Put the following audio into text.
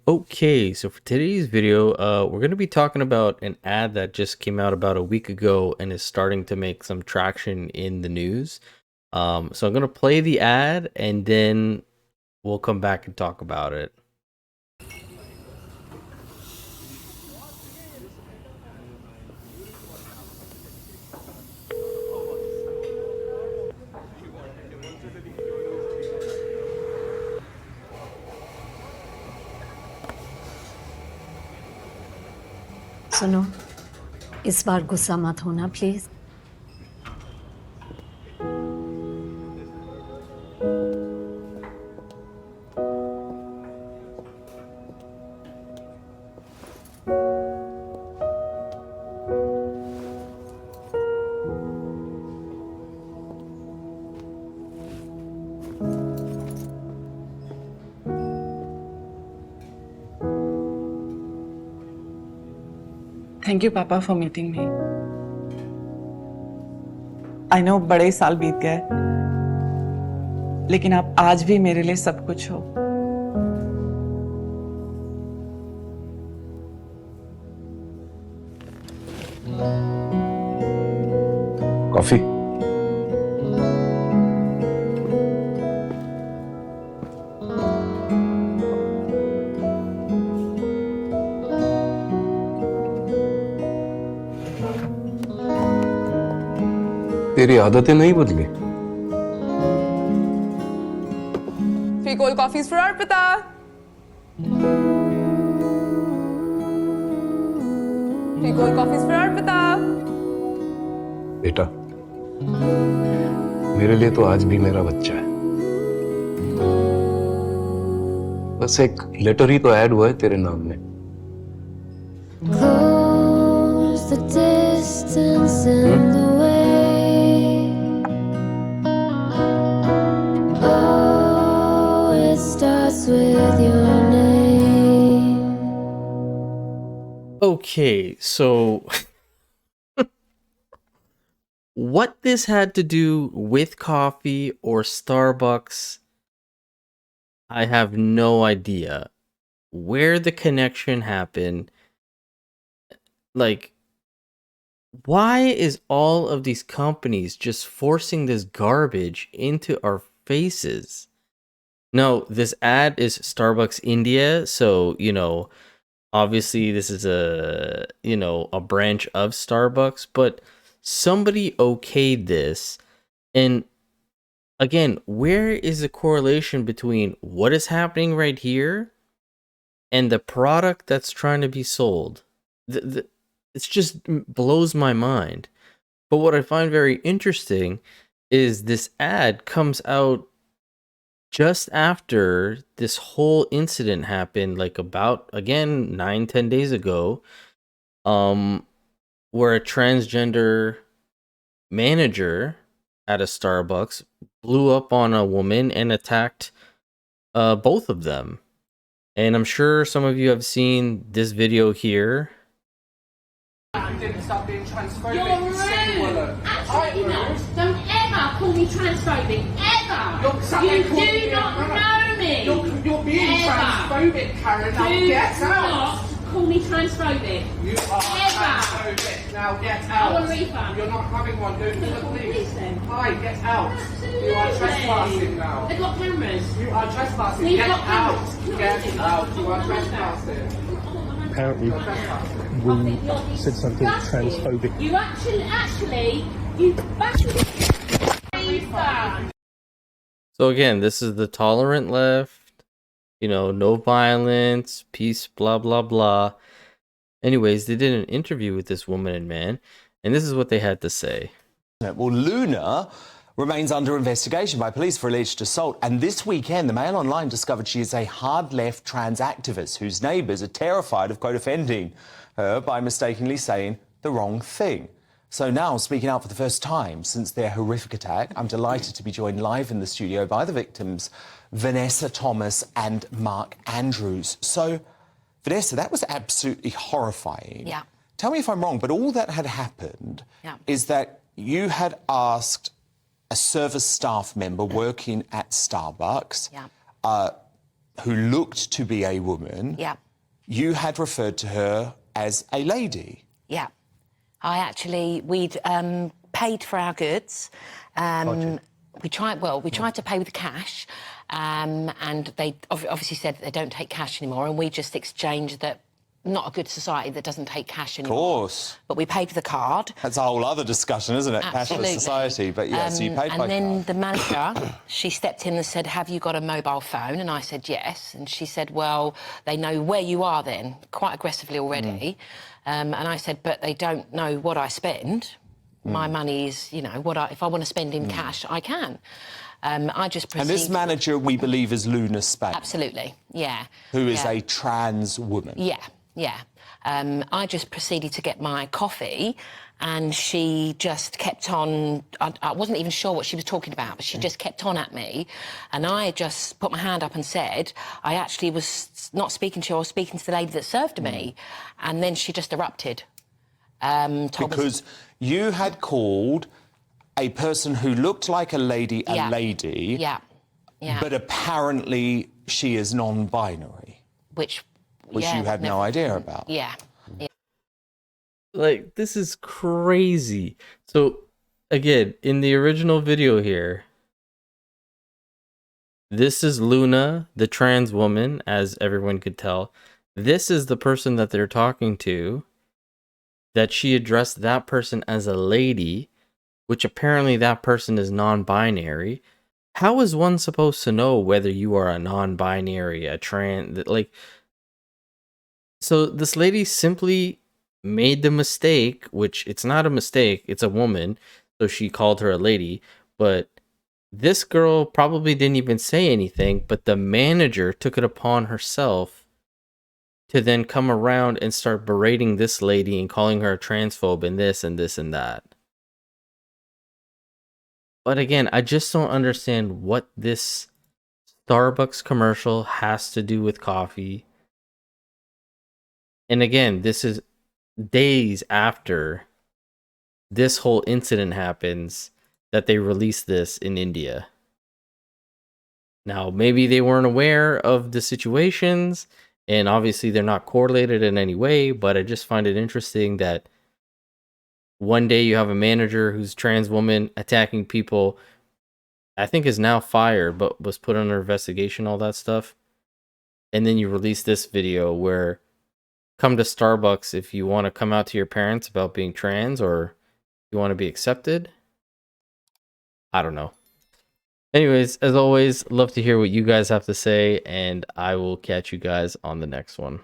Okay, so for today's video, we're going to be talking about an ad that just came out about a week ago and is starting to make some traction in the news. So I'm going to play the ad and then we'll come back and talk about it. सुनो, इस बार गुस्सा मत होना please. Thank you पापा for meeting me. I know बड़े साल बीत गए, लेकिन आप आज भी मेरे लिए सब कुछ हो। कॉफी। तेरी आदतें नहीं बदली। Three cold coffees for Arpita. Three cold coffees for Arpita. बेटा, मेरे लिए तो आज भी मेरा बच्चा है। बस एक लेटर ही तो ऐड हुआ है तेरे नाम में। Close the distance and the way. Oh, it starts with your name. Okay, so what this had to do with coffee or Starbucks, I have no idea. Where the connection happened. Like, why is all of these companies just forcing this garbage into our faces? No, this ad is Starbucks India, so, obviously this is a branch of Starbucks, but somebody okayed this. And again, where is the correlation between what is happening right here and the product that's trying to be sold? It just blows my mind. But what I find very interesting is this ad comes out just after this whole incident happened, like about, again, 9-10 days ago, where a transgender manager at a Starbucks blew up on a woman and attacked both of them. And I'm sure some of you have seen this video here. Didn't stop being transphobic. You're rude. Absolutely not. Don't ever call me transphobic. Ever. You do not know me. You're being Ever. transphobic, Karen. Now Do get out. not call me transphobic. You are Ever. transphobic. Now get I out. want a refund. You're not having one. Go to the Police police. then. Hi, get out. Absolutely. You are trespassing now. They've got cameras. You are trespassing. They've Get got out. cameras. Get out. You are trespassing. Apparently, You're trespassing. Will said something transphobic. You actually, you refund. So again, this is the tolerant left, no violence, peace, blah, blah, blah. Anyways, they did an interview with this woman and man, and this is what they had to say. Well, Luna remains under investigation by police for alleged assault. And this weekend, the Mail Online discovered she is a hard-left trans activist whose neighbours are terrified of, quote, offending her by mistakenly saying the wrong thing. So now, speaking out for the first time since their horrific attack, I'm delighted to be joined live in the studio by the victims, Vanessa Thomas and Mark Andrews. So, Vanessa, that was absolutely horrifying. Yeah. Tell me if I'm wrong, but all that had happened is that you had asked a service staff member working at Starbucks who looked to be a woman, Yeah, you had referred to her as a lady. yeah. We'd paid for our goods. We tried to pay with cash, and they obviously said they don't take cash anymore, and we just exchanged that. Not a good society that doesn't take cash anymore. Of course. But we paid with a card. That's a whole other discussion, isn't it? Absolutely. Cashless society. But yeah, so you paid by And then card. the manager, she stepped in and said, have you got a mobile phone? And I said, yes. And she said, well, they know where you are then, quite aggressively already. And I said, but they don't know what I spend. My money is, you know, if I want to spend in cash, I can. I just proceeded... And this manager, we believe, is Luna Spain. Absolutely, yeah. Who is a trans woman. Yeah, yeah. I just proceeded to get my coffee, and she just kept on... I wasn't even sure what she was talking about, but she just kept on at me. And I just put my hand up and said, I actually was not speaking to you, I was speaking to the lady that served me. And then she just erupted. Because you had called a person who looked like a lady a lady. Yeah, yeah. But apparently she is non-binary. Which you had no idea about. Yeah. Like, this is crazy. So, again, in the original video here, this is Luna, the trans woman, as everyone could tell. This is the person that they're talking to, that she addressed that person as a lady, which apparently that person is non-binary. How is one supposed to know whether you are a non-binary, a trans, like... So this lady simply made the mistake, which it's not a mistake, it's a woman, so she called her a lady, but this girl probably didn't even say anything, but the manager took it upon herself to then come around and start berating this lady and calling her a transphobe and this and this and that. But again, I just don't understand what this Starbucks commercial has to do with coffee. And again, this is days after this whole incident happens that they released this in India. Now, maybe they weren't aware of the situations, and obviously they're not correlated in any way, but I just find it interesting that one day you have a manager who's trans woman attacking people, I think is now fired, but was put under investigation, all that stuff. And then you release this video where come to Starbucks if you want to come out to your parents about being trans or you want to be accepted. I don't know. Anyways, as always, love to hear what you guys have to say, and I will catch you guys on the next one.